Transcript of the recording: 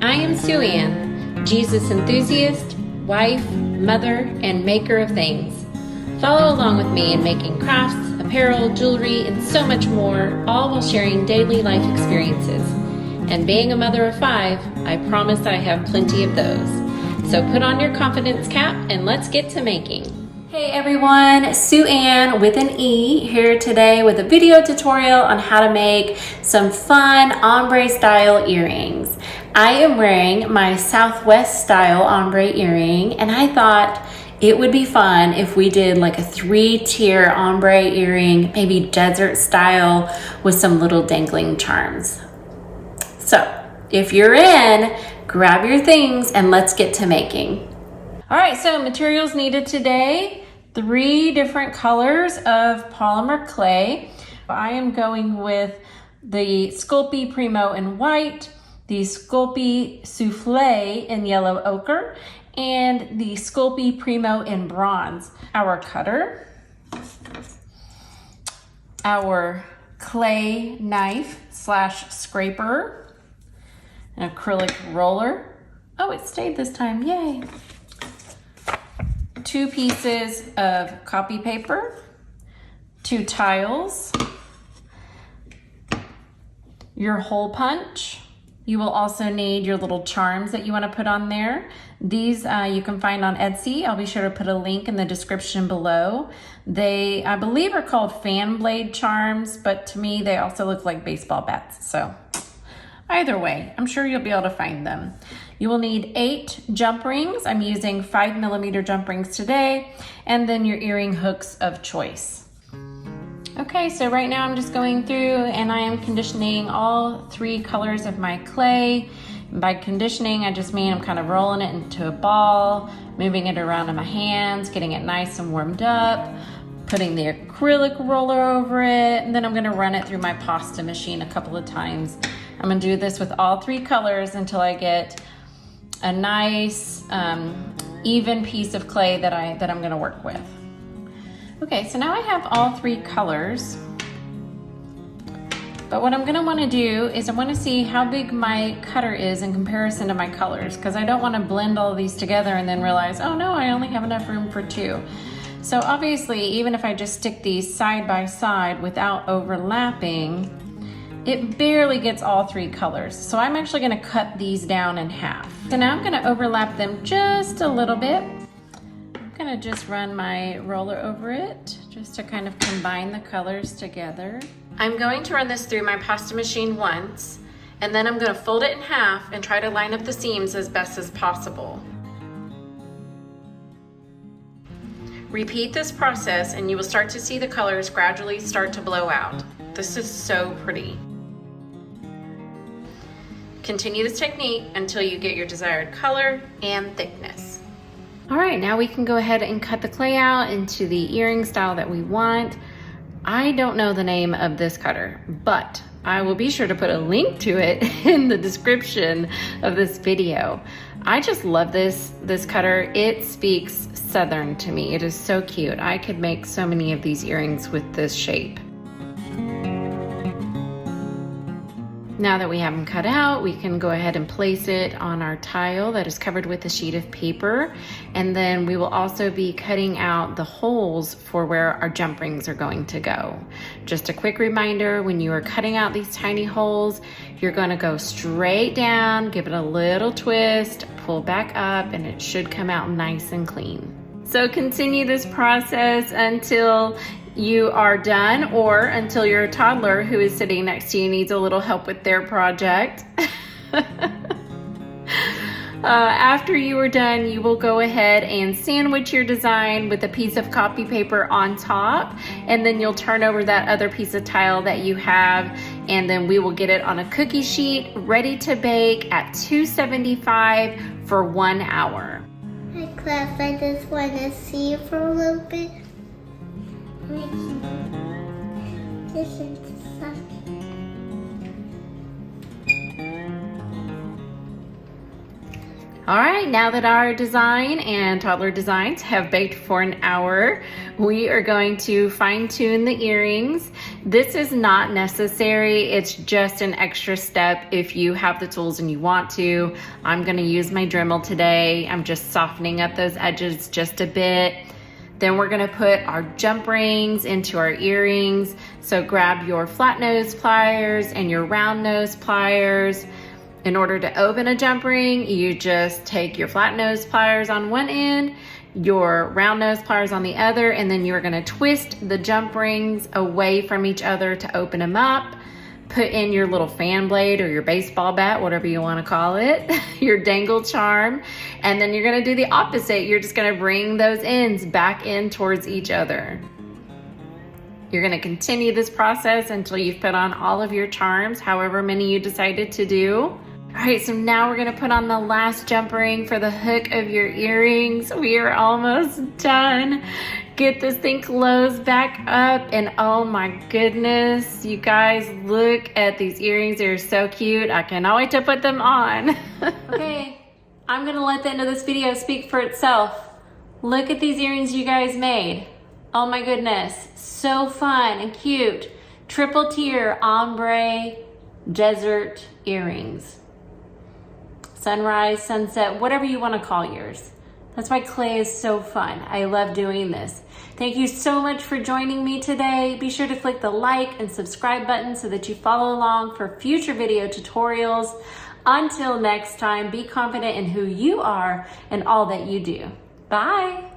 I am Sue Ann, Jesus enthusiast, wife, mother, and maker of things. Follow along with me in making crafts, apparel, jewelry, and so much more, all while sharing daily life experiences. And being a mother of 5, I promise I have plenty of those. So put on your confidence cap and let's get to making. Hey everyone, Sue Ann with an E here today with a video tutorial on how to make some fun ombre style earrings. I am wearing my Southwest style ombre earring, and I thought it would be fun if we did like a 3-tier ombre earring, maybe desert style with some little dangling charms. So if you're in, grab your things and let's get to making. All right, so materials needed today, 3 different colors of polymer clay. I am going with the Sculpey Primo in white, the Sculpey Souffle in yellow ochre, and the Sculpey Primo in bronze. Our cutter, our clay knife / scraper, an acrylic roller. Oh, it stayed this time, yay. 2 pieces of copy paper, 2 tiles, your hole punch. You will also need your little charms that you want to put on there. These you can find on Etsy. I'll be sure to put a link in the description below. They, I believe, are called fan blade charms, but to me they also look like baseball bats. So either way, I'm sure you'll be able to find them. You will need 8 jump rings. I'm using 5mm jump rings today, and then your earring hooks of choice. Okay, so right now I'm just going through and I am conditioning all 3 colors of my clay. And by conditioning, I just mean I'm kind of rolling it into a ball, moving it around in my hands, getting it nice and warmed up, putting the acrylic roller over it, and then I'm gonna run it through my pasta machine a couple of times. I'm gonna do this with all 3 colors until I get a nice even piece of clay that I'm gonna work with. Okay, so now I have all 3 colors, but what I'm gonna wanna do is I wanna see how big my cutter is in comparison to my colors, because I don't wanna blend all of these together and then realize, oh no, I only have enough room for 2. So obviously, even if I just stick these side by side without overlapping, it barely gets all 3 colors. So I'm actually gonna cut these down in half. So now I'm gonna overlap them just a little bit. I'm gonna just run my roller over it just to kind of combine the colors together. I'm going to run this through my pasta machine once, and then I'm gonna fold it in half and try to line up the seams as best as possible. Repeat this process and you will start to see the colors gradually start to blow out. This is so pretty. Continue this technique until you get your desired color and thickness. All right, now we can go ahead and cut the clay out into the earring style that we want. I don't know the name of this cutter, but I will be sure to put a link to it in the description of this video. I just love this cutter. It speaks Southern to me. It is so cute. I could make so many of these earrings with this shape. Now that we have them cut out, we can go ahead and place it on our tile that is covered with a sheet of paper. And then we will also be cutting out the holes for where our jump rings are going to go. Just a quick reminder, when you are cutting out these tiny holes, you're gonna go straight down, give it a little twist, pull back up, and it should come out nice and clean. So continue this process until you are done, or until your toddler who is sitting next to you needs a little help with their project. After you are done, you will go ahead and sandwich your design with a piece of copy paper on top, and then you'll turn over that other piece of tile that you have, and then we will get it on a cookie sheet ready to bake at 275 for 1 hour. Hi class, I just want to see you for a little bit. This is All right, now that our design and toddler designs have baked for an hour, we are going to fine tune the earrings. This is not necessary. It's just an extra step if you have the tools and you want to. I'm gonna use my Dremel today. I'm just softening up those edges just a bit. Then we're gonna put our jump rings into our earrings. So grab your flat nose pliers and your round nose pliers. In order to open a jump ring, you just take your flat nose pliers on one end, your round nose pliers on the other, and then you're gonna twist the jump rings away from each other to open them up. Put in your little fan blade or your baseball bat, whatever you wanna call it, your dangle charm, and then you're gonna do the opposite. You're just gonna bring those ends back in towards each other. You're gonna continue this process until you've put on all of your charms, however many you decided to do. All right, so now we're gonna put on the last jump ring for the hook of your earrings. We are almost done. Get this thing closed back up, and oh my goodness, you guys, look at these earrings. They're so cute. I cannot wait to put them on. Okay, I'm gonna let the end of this video speak for itself. Look at these earrings you guys made. Oh my goodness, so fun and cute. Triple tier ombre desert earrings. Sunrise, sunset, whatever you want to call yours. That's why clay is so fun. I love doing this. Thank you so much for joining me today. Be sure to click the like and subscribe button so that you follow along for future video tutorials. Until next time, be confident in who you are and all that you do. Bye.